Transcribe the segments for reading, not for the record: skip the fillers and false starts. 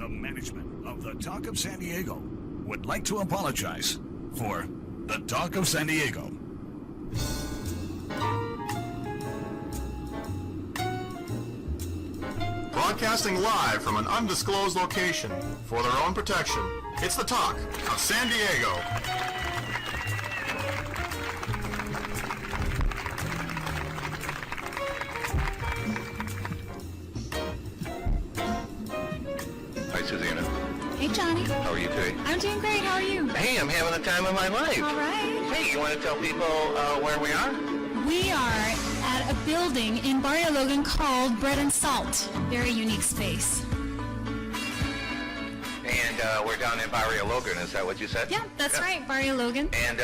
The management of the Talk of San Diego would like to apologize for the Talk of San Diego. Broadcasting live from an undisclosed location for their own protection, it's the Talk of San Diego. Hi, Susanna. Hey, Johnny. How are you today? I'm doing great. How are you? Hey, I'm having the time of my life. All right. Hey, you want to tell people where we are? We are at a building in Barrio Logan called Bread and Salt. Very unique space. And we're down in Barrio Logan. Is that what you said? Yeah, that's right. Barrio Logan. And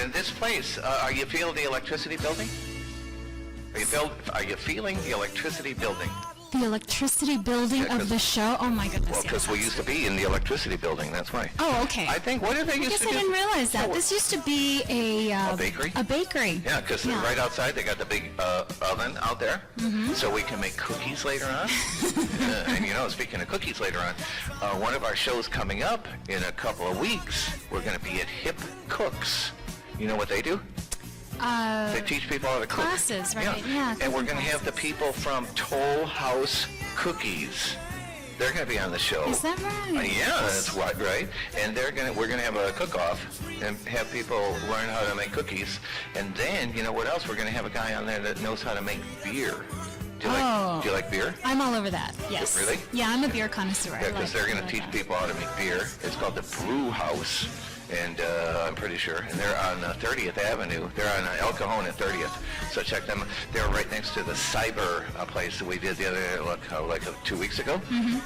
in this place, are you feeling the electricity building? Are you feeling the electricity building? The electricity building of the show? Oh, my goodness. Well, because we used to be in the electricity building. That's why. Oh, okay. I think, what did they used to do? I didn't realize that. This used to be a bakery? A bakery. Yeah, because right outside they got the big oven out there, so we can make cookies later on. And you know, speaking of cookies later on, one of our shows coming up in a couple of weeks, we're going to be at Hip Cooks. You know what they do? They teach people how to cook. Classes, right? Yeah. And we're going to have the people from Toll House Cookies. They're going to be on the show. Is that right? Yeah, that's right. And we're going to have a cook-off and have people learn how to make cookies. And then, you know what else? We're going to have a guy on there that knows how to make beer. Do you like beer? I'm all over that, yes. Really? Yeah, I'm a beer connoisseur. Yeah, because they're going to teach people how to make beer. It's called the Brew House. And I'm pretty sure, and they're on 30th Avenue. They're on El Cajon at 30th. So check them. They're right next to the cyber place that we did the other, 2 weeks ago.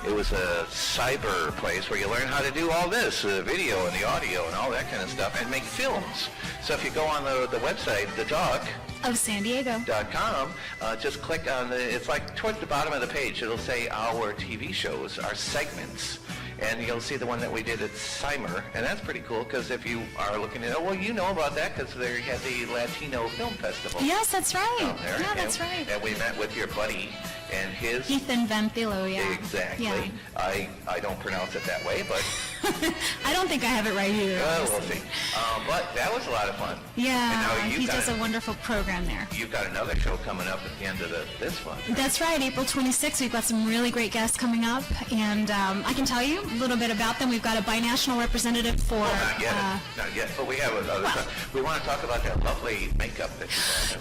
It was a cyber place where you learn how to do all this, video and the audio and all that kind of stuff, and make films. So if you go on the website, the Talk of San Diego.com, just click on it's like towards the bottom of the page. It'll say our TV shows, our segments. And you'll see the one that we did at Cymer, and that's pretty cool because if you are looking at you know about that because they had the Latino Film Festival. Yes, that's right. Yeah, that's right. And we met with your buddy and his... Ethan Vampilo, yeah. Exactly. Yeah. I don't pronounce it that way, but... I don't think I have it right either. We'll see. But that was a lot of fun. Yeah, he does a wonderful program there. You've got another show coming up at the end of this month. Right? That's right, April 26th. We've got some really great guests coming up, and I can tell you a little bit about them. We've got a binational representative for... Not yet, but we have other stuff. We want to talk about that lovely makeup that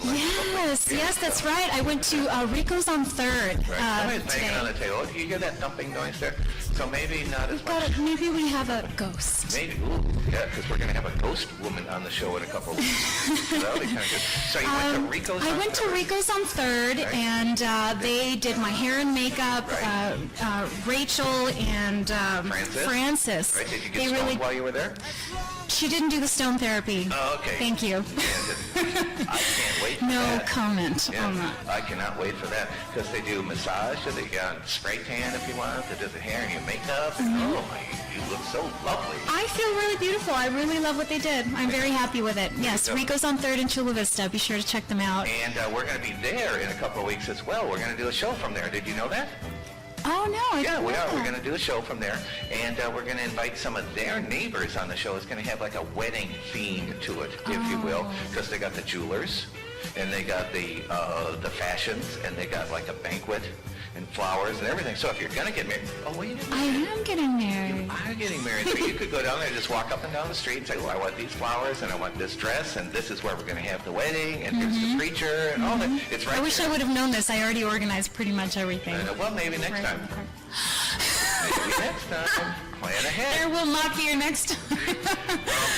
you have. Yes, that's right. I went to Rico's on 3rd Somebody's today. banging on the table. Do you hear that thumping noise there? So maybe not as much. Maybe we have a ghost. Maybe, because we're going to have a ghost woman on the show in a couple of weeks. That'll be kind of good. So you went to Rico's on 3rd? I went to Rico's on 3rd, and they did my hair and makeup. Rachel and Francis. Right, did you get stoned while you were there? She didn't do the stone therapy. Oh, okay. Thank you. I can't wait for that. No comment on that. I cannot wait for that because they do massage, so they got spray tan if you want, they do the hair and your makeup, and you look so lovely. I feel really beautiful. I really love what they did. I'm very happy with it. Yes, Rico's on 3rd in Chula Vista. Be sure to check them out. And we're going to be there in a couple of weeks as well. We're going to do a show from there. Did you know that? Oh, no. Yeah, we are. We're going to do a show from there, and we're going to invite some of their neighbors on the show. It's going to have like a wedding theme to it, if you will, because they got the jewelers, and they got the fashions, and they got like a banquet and flowers and everything. So if you're going to get married, I am getting married. You are getting married. So you could go down there and just walk up and down the street and say, I want these flowers, and I want this dress, and this is where we're going to have the wedding, and here's the preacher, and all that. It's right I wish there. I would have known this. I already organized pretty much everything. Well, maybe next time. Maybe next time. Plan ahead. There will not be your next time.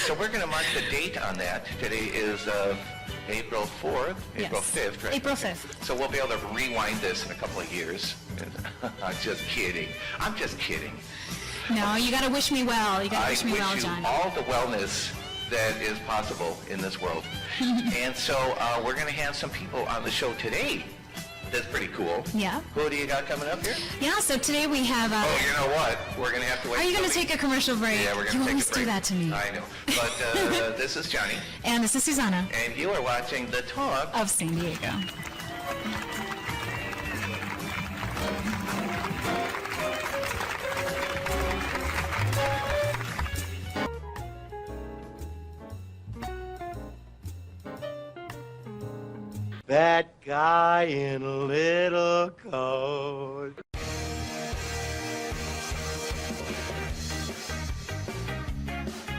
So we're going to mark the date on that. Today is April 4th, April 5th, right? April 5th. So we'll be able to rewind this in a couple of years. I'm just kidding. No, you got to wish me well. You got to wish me well, John. I wish you all the wellness that is possible in this world. And so we're going to have some people on the show today. That's pretty cool. Yeah. Who do you got coming up here? Yeah, so today we have... oh, you know what? We're going to have to wait. Are you going to take a commercial break? Yeah, we're going to take a break. You always do that to me. I know. But this is Johnny. And this is Susanna. And you are watching The Talk of San Diego. That guy in a little coat.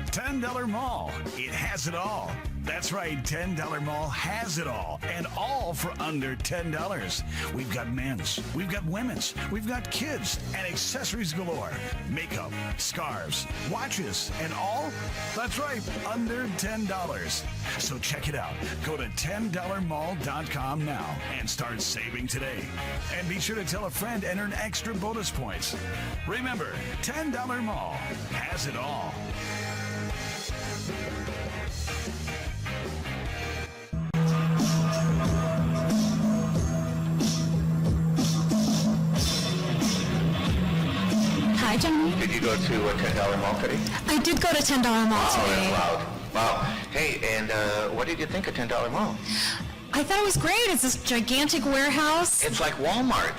$10 Mall. It has it all. That's right, $10 Mall has it all, and all for under $10. We've got men's, we've got women's, we've got kids, and accessories galore. Makeup, scarves, watches, and all? That's right, under $10. So check it out. Go to $10mall.com now and start saving today. And be sure to tell a friend and earn extra bonus points. Remember, $10 Mall has it all. Hi, Johnny. Did you go to a $10 Mall today? I did go to $10 Mall today. Wow. Hey, and what did you think of $10 Mall? I thought it was great. It's this gigantic warehouse. It's like Walmart.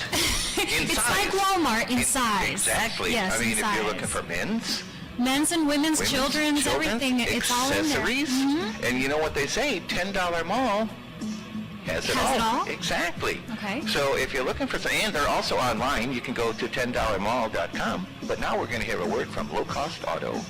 It's like Walmart in size. Exactly. Yes, I mean, in if you're size. looking for men's And women's, children's, everything. It's all in there. accessories, and you know what they say, $10 Mall has it Has it all? Exactly. Okay. So if you're looking for some, and they're also online, you can go to $10mall.com. But now we're going to hear a word from Low Cost Auto.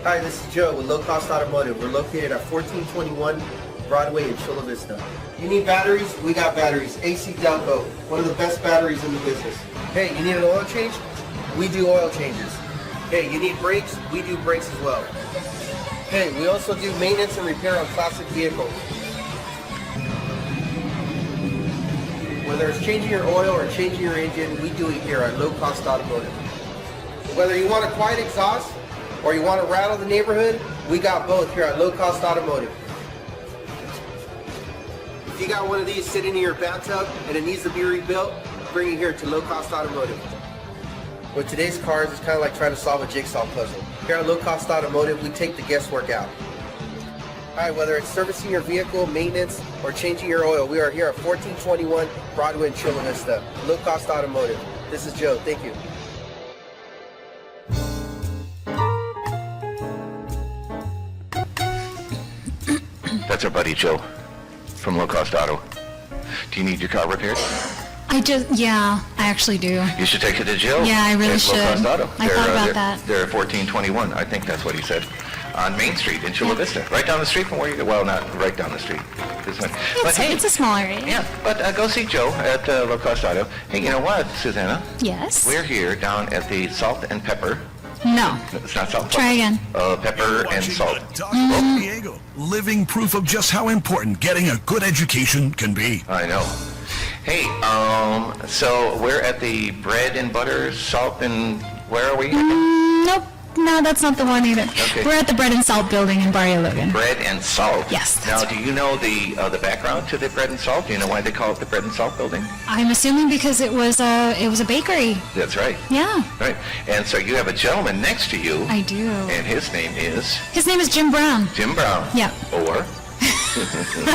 Hi, this is Joe with Low Cost Automotive. We're located at 1421 Broadway in Chula Vista. You need batteries? We got batteries. AC Delco, one of the best batteries in the business. Hey, you need an oil change? We do oil changes. Hey, you need brakes? We do brakes as well. Hey, we also do maintenance and repair on classic vehicles. Whether it's changing your oil or changing your engine, we do it here at Low Cost Automotive. Whether you want a quiet exhaust or you want to rattle the neighborhood, we got both here at Low Cost Automotive. If you got one of these sitting in your bathtub and it needs to be rebuilt, bring it here to Low Cost Automotive. With today's cars, it's kind of like trying to solve a jigsaw puzzle. Here at Low Cost Automotive, we take the guesswork out. Alright, whether it's servicing your vehicle, maintenance, or changing your oil, we are here at 1421 Broadway in Chula Vista. Low Cost Automotive. This is Joe. Thank you. That's our buddy Joe from Low Cost Auto. Do you need your car repaired? I actually do. You should take it to Joe. Yeah, I really at should. Low Cost Auto. I thought about that. They're at 1421, I think that's what he said, on Main Street in Chula Vista. Right down the street from where you go. Well, not right down the street. It's a small area. Yeah, but go see Joe at Low Cost Auto. Hey, you know what, Susanna? Yes. We're here down at the Salt and Pepper. No. It's not salt. Try again. Pepper and Watching salt. the Talk of San Diego, living proof of just how important getting a good education can be. I know. Hey, so we're at the bread and butter, salt and, where are we? Nope. No, that's not the one either. Okay. We're at the Bread and Salt building in Barrio Logan. Bread and salt. Yes, Now, that's do you know the background to the bread and salt? Do you know why they call it the bread and salt building? I'm assuming because it was a bakery. That's right. Yeah, Right. And so you have a gentleman next to you, I do. and his name is His name is Jim Brown. Jim Brown. Yeah. Or?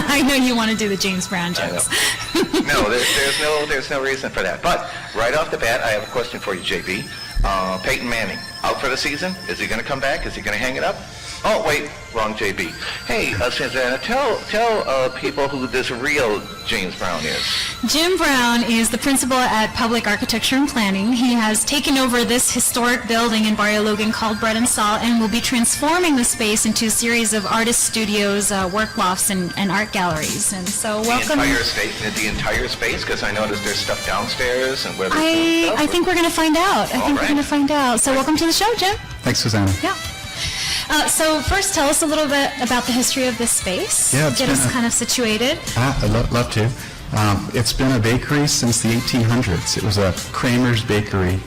I know you want to do the James Brown I jokes. know. No, there's no reason for that. But right off the bat, I have a question for you, JB. Peyton Manning, out for the season? Is he going to come back? Is he going to hang it up? Oh, wait, wrong JB. Hey, Susanna, tell people who this real James Brown is. Jim Brown is the principal at Public Architecture and Planning. He has taken over this historic building in Barrio Logan called Bread and Salt and will be transforming the space into a series of artist studios, work lofts, and art galleries. And so welcome. The entire space? Because I noticed there's stuff downstairs and where I think we're going to find out. We're going to find out. So welcome to the show, Jim. Thanks, Susanna. Yeah. So first, tell us a little bit about the history of this space. Yeah, Get us kind of situated. I'd love to. It's been a bakery since the 1800s. It was a Kramer's Bakery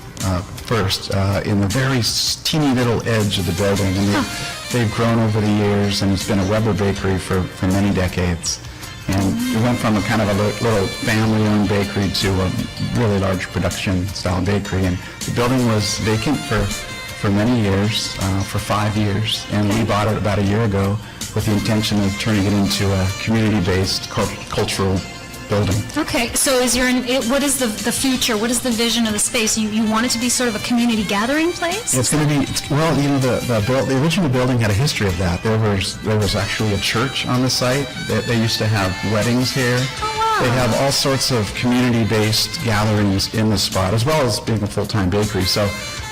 first in the very teeny little edge of the building. And they've grown over the years, and it's been a Weber bakery for many decades. And it went from a kind of a little family-owned bakery to a really large production-style bakery. And the building was vacant for many years, for 5 years, and we bought it about a year ago with the intention of turning it into a community-based cultural building. Okay, so what is the future? What is the vision of the space? You want it to be sort of a community gathering place? It's going to be, well, you know, the original building had a history of that. There was actually a church on the site. They used to have weddings here. Oh, wow. They have all sorts of community-based gatherings in the spot, as well as being a full-time bakery. So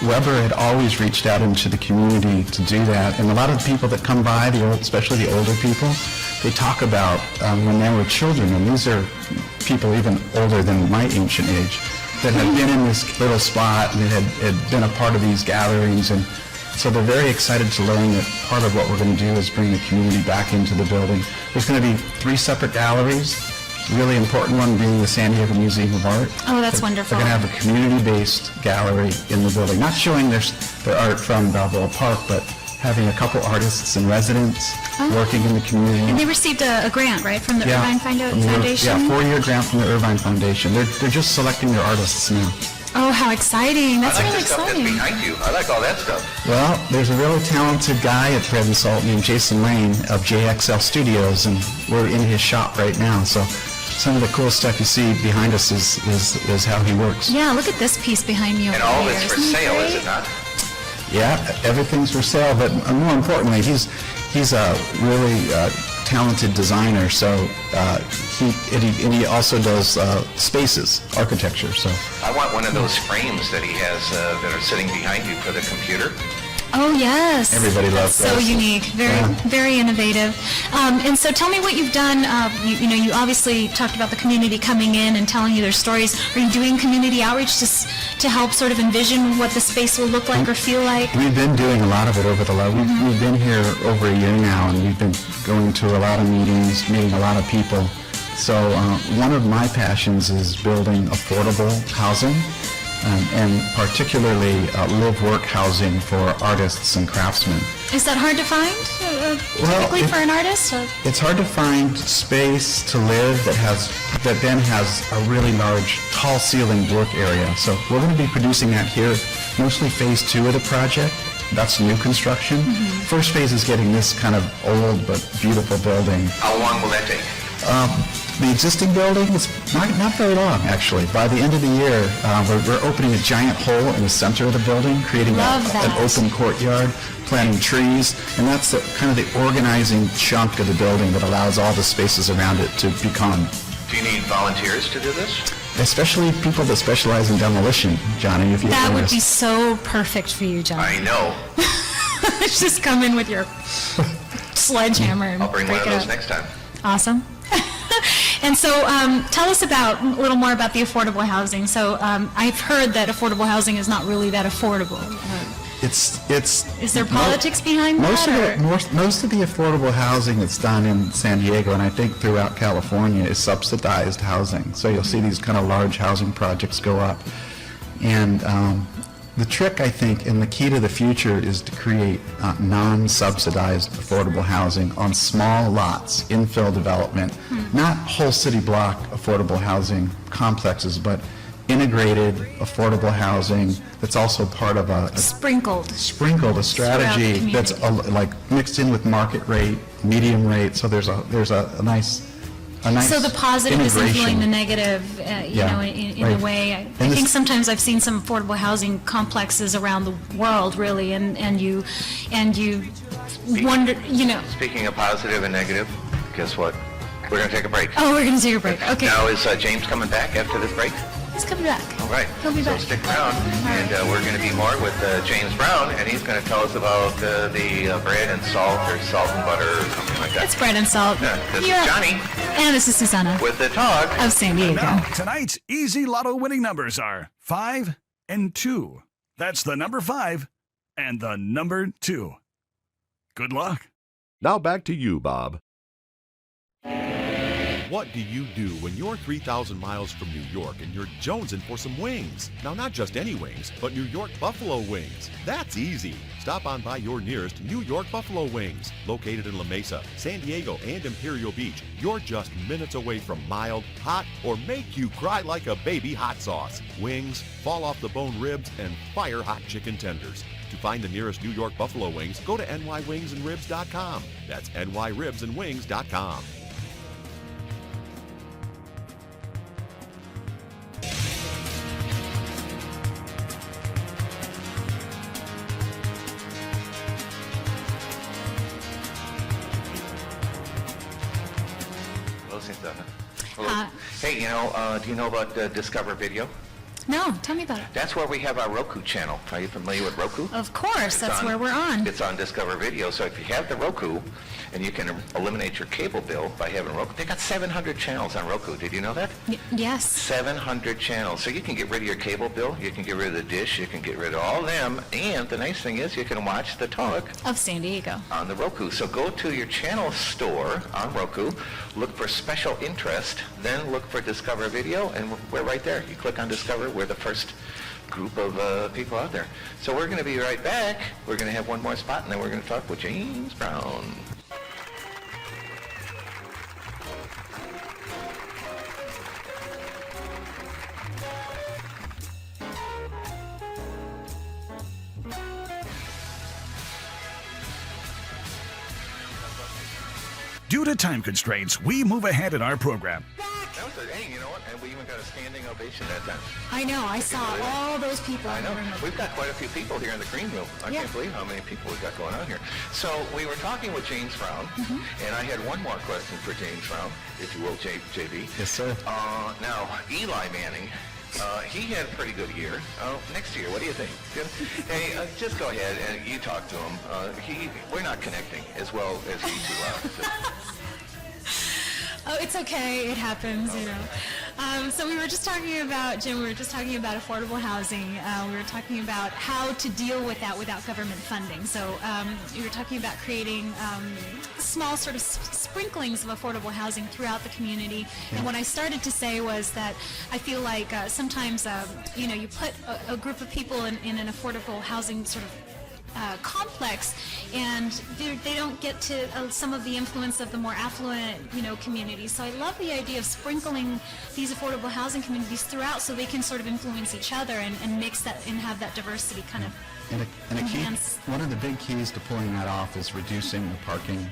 Weber had always reached out into the community to do that. And a lot of the people that come by, especially the older people, they talk about when they were children, and these are people even older than my ancient age, that had been in this little spot and had been a part of these gatherings. And so they're very excited to learn that part of what we're going to do is bring the community back into the building. There's going to be 3 separate galleries. Really important one being the San Diego Museum of Art. Oh, that's wonderful. They're going to have a community-based gallery in the building, not showing their art from Balboa Park, but having a couple artists in residence working in the community. And they received a grant, right, from the Irvine Foundation? Yeah, 4-year grant from the Irvine Foundation. They're just selecting their artists now. Oh, how exciting. That's I like really the stuff that's exciting. behind you. I like all that stuff. Well, there's a really talented guy at Bread and Salt named Jason Lane of JXL Studios, and we're in his shop right now. So some of the cool stuff you see behind us is how he works. Yeah, look at this piece behind me over And all here. this for Isn't it sale, is great? it not? Yeah, everything's for sale, but more importantly, he's a really talented designer. So he also does spaces, architecture. So I want one of those frames that he has that are sitting behind you for the computer. Oh, yes. Everybody loves That's so those. unique. Very innovative. And so tell me what you've done. You obviously talked about the community coming in and telling you their stories. Are you doing community outreach to help sort of envision what the space will look like or feel like? we've been doing a lot of it over the last. We've been here over a year now, and we've been going to a lot of meetings, meeting a lot of people. So one of my passions is building affordable housing. And particularly live-work housing for artists and craftsmen. Is that hard to find, typically for an artist? It's hard to find space to live that then has a really large, tall-ceilinged work area. So we're going to be producing that here, mostly phase 2 of the project. That's new construction. First phase is getting this kind of old but beautiful building. How long will that take? The existing building is not very long, actually. By the end of the year, we're opening a giant hole in the center of the building, creating an open courtyard, planting trees, and that's kind of the organizing chunk of the building that allows all the spaces around it to become. Do you need volunteers to do this? Especially people that specialize in demolition, Johnny, if you That would notice. be so perfect for you, John. I know. Just come in with your sledgehammer and I'll bring one break of it those up. next time. Awesome. And so tell us a little more about the affordable housing. So I've heard that affordable housing is not really that affordable. Is there politics behind that? Most of the affordable housing that's done in San Diego, and I think throughout California, is subsidized housing. So you'll see these kind of large housing projects go up. And the trick, I think, and the key to the future is to create non-subsidized affordable housing on small lots, infill development, not whole city block affordable housing complexes, but integrated affordable housing that's also part of a Sprinkled. a strategy Throughout that's the like mixed in with market rate, medium rate. So there's a nice So the positive is integration. influencing the negative, in a right. way. I And think this- sometimes I've seen some affordable housing complexes around the world, really, and you wonder, Speaking of positive and negative, guess what? We're going to take a break. Oh, we're going to take a break. Okay. Now, is James coming back after this break? He's coming back. All right. He'll be so back. stick around, and we're going to be more with James Brown, and he's going to tell us about the bread and salt, or salt and butter, or something like that. It's bread and salt. Yeah, this is Yeah. Johnny And this is Susanna with the talk. of San Diego. Now, tonight's easy lotto winning numbers are 5 and 2. That's the number 5 and the number 2. Good luck. Now back to you, Bob. What do you do when you're 3,000 miles from New York and you're jonesing for some wings? Now, not just any wings, but New York Buffalo Wings. That's easy. Stop on by your nearest New York Buffalo Wings. Located in La Mesa, San Diego, and Imperial Beach, you're just minutes away from mild, hot, or make you cry like a baby hot sauce. Wings, fall off the bone ribs, and fire hot chicken tenders. To find the nearest New York Buffalo Wings, go to nywingsandribs.com. That's nyribsandwings.com. Susanna. Hello. Hey, do you know about Discover Video? No, tell me about it. That's where we have our Roku channel. Are you familiar with Roku? Of course, that's where we're on. It's on Discover Video. So if you have the Roku, and you can eliminate your cable bill by having Roku. They got 700 channels on Roku. Did you know that? Yes. 700 channels. So you can get rid of your cable bill, you can get rid of the dish, you can get rid of all them, and the nice thing is you can watch the talk Of San Diego. on the Roku. So go to your channel store on Roku, look for special interest, then look for Discover Video, and we're right there. You click on Discover, we're the first group of people out there. So we're going to be right back. We're going to have one more spot, and then we're going to talk with James Brown. Due to time constraints, we move ahead in our program. Hey, you know what? And we even got a standing ovation that time. I know, I saw all those people. I know. We've got quite a few people here in the green room. I can't believe how many people we've got going on here. So we were talking with James Brown, and I had one more question for James Brown, if you will, JB. Yes, sir. Now, Eli Manning, he had a pretty good year. Next year, what do you think? Hey, just go ahead and you talk to him. We're not connecting as well as you two are. Oh, it's okay. It happens, you know. So we were just talking about, Jim, affordable housing. We were talking about how to deal with that without government funding. So you were talking about creating small sort of sprinklings of affordable housing throughout the community. And what I started to say was that I feel like sometimes, you put a group of people in an affordable housing sort of complex, and they don't get to some of the influence of the more affluent, communities. So I love the idea of sprinkling these affordable housing communities throughout, so they can sort of influence each other and mix that and have that diversity kind of And a key, one of the big keys to pulling that off is reducing the parking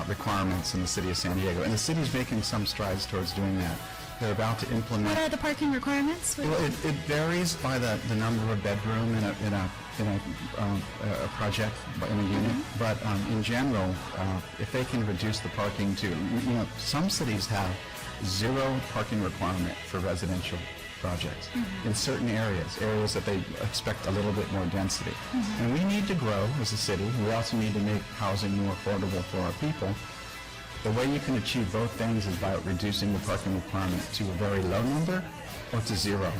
requirements in the city of San Diego, and the city's making some strides towards doing that. They're about to implement. What are the parking requirements? Well, it varies by the number of bedroom in a project, in a unit. But in general, if they can reduce the parking to, some cities have zero parking requirement for residential projects in certain areas that they expect a little bit more density. And we need to grow as a city. We also need to make housing more affordable for our people. The way you can achieve both things is by reducing the parking requirement to a very low number or to zero.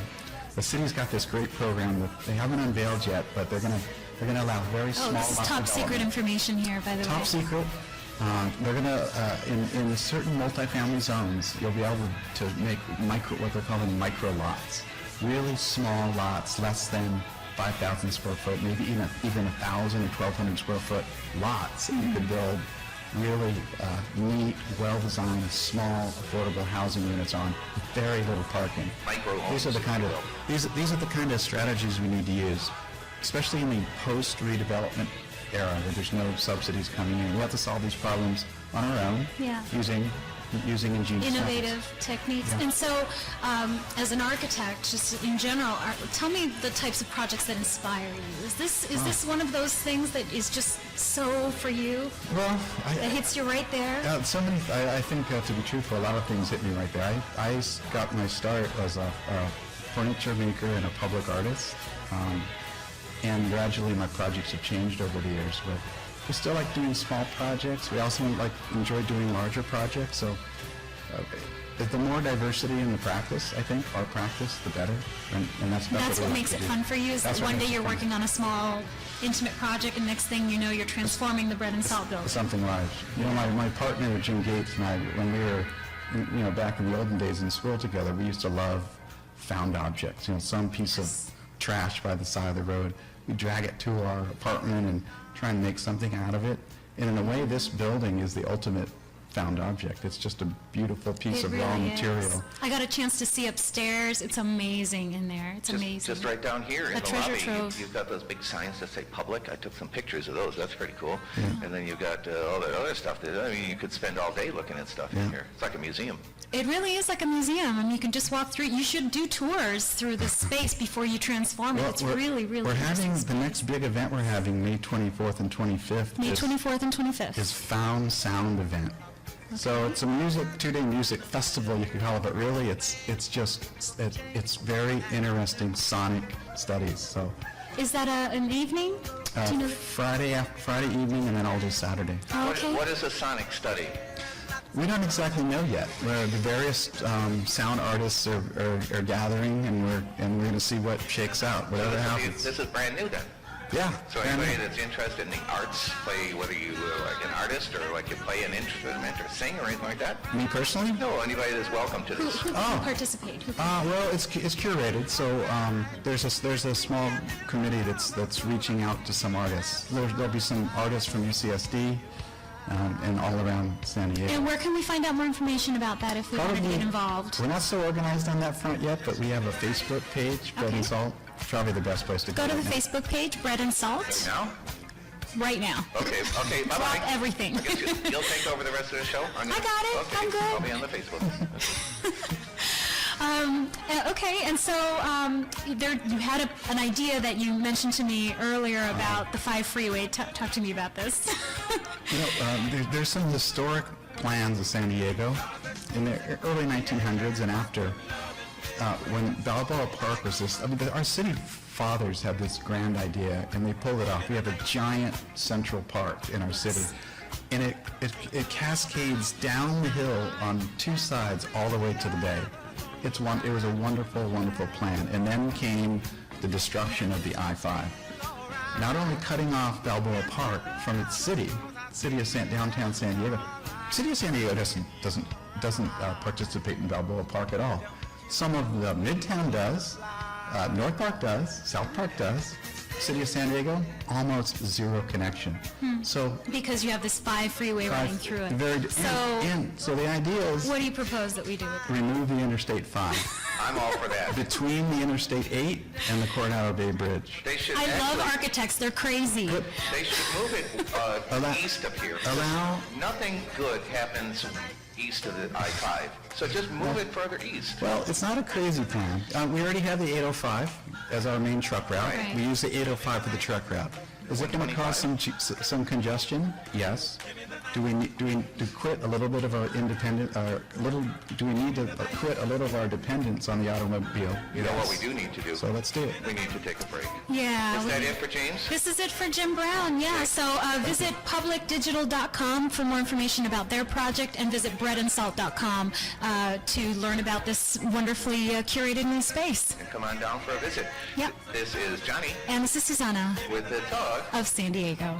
The city's got this great program that they haven't unveiled yet, but they're gonna allow very small. This is top secret information here, by the way. Top secret. They're gonna in certain multifamily zones, you'll be able to make what they're calling micro lots, really small lots, less than 5,000 square foot, maybe even 1,000 or 1,200 square foot lots that you could build really neat, well-designed, small, affordable housing units on with very little parking. These are the kind of strategies we need to use, especially in the post-redevelopment era where there's no subsidies coming in. We have to solve these problems on our own using ingenious innovative techniques. And so, as an architect, just in general, tell me the types of projects that inspire you. Is this one of those things that is just so for you? Well, that hits you right there. I think to be truthful, a lot of things hit me right there. I got my start as a furniture maker and a public artist, and gradually my projects have changed over the years. But we still like doing small projects. We also enjoy doing larger projects. So the more diversity in the practice, I think, our practice, the better. And that's what makes it fun for you, is that one day you're working on a small, intimate project, and next thing you know, you're transforming the bread and salt building. Something large. My partner, Jim Gates, and I, when we were, back in the olden days in school together, we used to love found objects. Some piece of trash by the side of the road. We drag it to our apartment and try and make something out of it. And in a way, this building is the ultimate found object. It's just a beautiful piece of raw material. I got a chance to see upstairs. It's amazing in there. It's amazing. Just right down here in the treasure lobby, trove. you've got those big signs that say public. I took some pictures of those. That's pretty cool. And then you've got all that other stuff. You could spend all day looking at stuff in here. It's like a museum. It really is like a museum, and you can just walk through. You should do tours through the space before you transform it. It's really, really We're having interesting. the next big event we're having May 24th and 25th. May 24th and 25th. Is Found Sound event. So it's a two-day music festival, you could call it, but really it's very interesting sonic studies. So Is that an evening? Do you know? Friday evening, and then all day Saturday. Oh, okay. What is a sonic study? We don't exactly know yet. The various sound artists are gathering, and we're going to see what shakes out, whatever happens. This is brand new then? Yeah. So anybody that's interested in the arts, whether you like an artist or like you play an instrument or sing or anything like that? Me personally? No, anybody that's welcome to this. Who can participate? Well, it's curated, so there's a small committee that's reaching out to some artists. There'll be some artists from UCSD and all around San Diego. And where can we find out more information about that if we want to get involved? We're not so organized on that front yet, but we have a Facebook page, Bread and Salt. Probably the best place to go. Go to the Facebook page, Bread and Salt. Now? Right now. Okay, bye-bye. Drop everything. I guess you'll take over the rest of the show? I got it. Okay, I'm good. I'll be on the Facebook. Okay, and so you had an idea that you mentioned to me earlier about the 5 freeway. Talk to me about this. There's some historic plans of San Diego in the early 1900s and after. When Balboa Park was our city fathers had this grand idea, and they pulled it off. We have a giant central park in our city, and it cascades down the hill on 2 sides all the way to the bay. It was a wonderful, wonderful plan, and then came the destruction of the I-5. Not only cutting off Balboa Park from its downtown San Diego. City of San Diego doesn't participate in Balboa Park at all. Some of the Midtown does, North Park does, South Park does. City of San Diego, almost zero connection. So Because you have this 5 freeway running through it. So the idea is What do you propose that we do with it? remove the Interstate 5 I'm all for that. between the Interstate 8 and the Coronado Bay Bridge. They should I love actually- architects. They're crazy. They should move it east of here. Nothing good happens east of the I-5. So just move it further east. Well, it's not a crazy plan. We already have the 805 as our main truck route. Right. We use the 805 for the truck route. Is it going to cause some congestion? Yes. Do we need to quit a little bit of our independent? Do we need to quit a little of our dependence on the automobile? You know what we do need to do? So let's do it. We need to take a break. Yeah. Is that it for James? This is it for Jim Brown, yeah. So visit publicdigital.com for more information about their project, and visit breadandsalt.com to learn about this wonderfully curated new space. And come on down for a visit. Yep. This is Johnny And this is Susanna with the talk of San Diego.